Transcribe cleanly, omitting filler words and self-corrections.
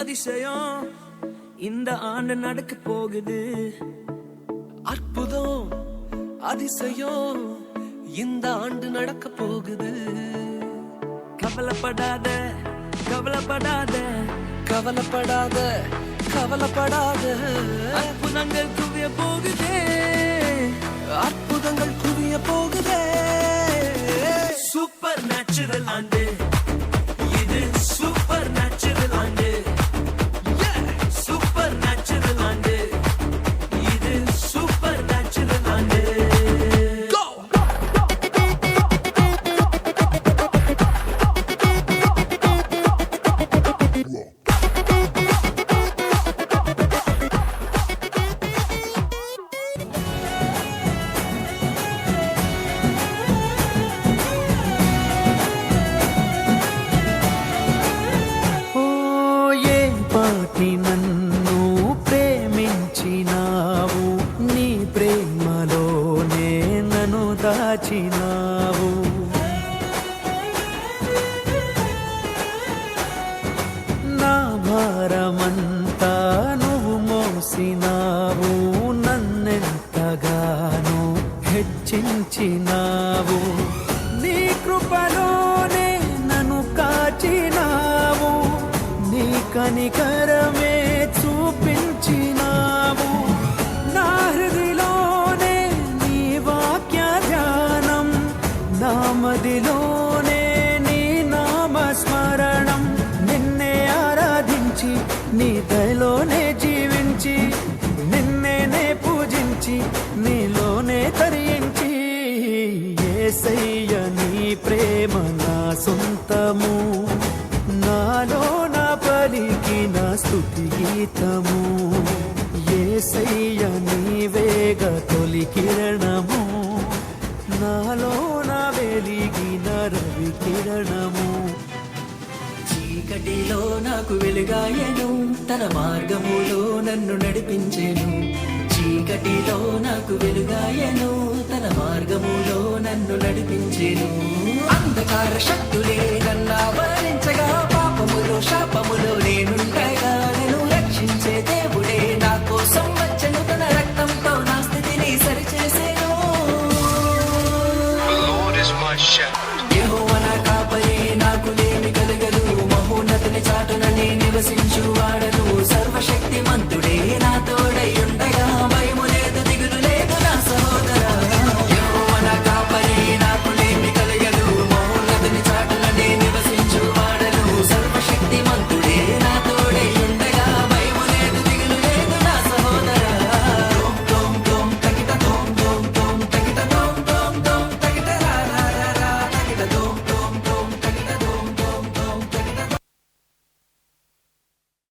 அதிசயம் இந்த ஆண்டு நடக்க போகுது. அற்புதம் அதிசயம் இந்த ஆண்டு நடக்க போகுது. கவலைப்படாத கவலைப்படாத கவலைப்படாத கவலைப்படாத, அற்புதங்கள் குவிய போகுதே, அற்புதங்கள் குவிய போகுதே. சூப்பர் நேச்சுரல் ஆண்டு இது, சூப்பர் நேச்சுரல் ஆண்டு, சூப்பர் நேச்சுரல் ஆண்டு இது, சூப்பர் நேச்சுரல் ஆண்டு. నన్ను ప్రేమించినావు, నీ ప్రేమలోనే నన్ను దాచినావు. నా భారమంతా నువ్వు మోసినావు, నన్నెంతగానో హెచ్చించినావు. నీ కృపలోనే నన్ను కాచినావు, నీ కనికరమే చూపించినావు. నా హృదిలోనే నీ వాక్య ధ్యానం, నా మదిలోనే నీ నామస్మరణం. నిన్నే ఆరాధించి నీ దయలోనే జీవించి, నిన్నే పూజించి నీలోనే తరించి, యేసయ్య నీ ప్రేమ నా సొంతము, నాలో నా పలికిన స్తుతి గీతము. యేసయ్య నీవేగ తొలి కిరణము, నాలో నా వెలిగిన రవి కిరణము. చీకటిలో నాకు వెలుగాయను, తన మార్గములో నన్ను నడిపించెను. చీకటిలో నాకు వెలుగాయను, తన మార్గములో నన్ను నడిపించెను. అంధకార శక్తులే నన్ను ఆవరించగా, పాపములో శాపములో నేనుండగా, నన్ను రక్షించే దేవుడే నా కోసం వచ్చెను. తన రక్తంతో నా స్థితిని సరిచేసేను. యెహోవా నా కాపరి, నాకు లేమి కలగదు. మహోన్నతుని చాటున నే నివసించు.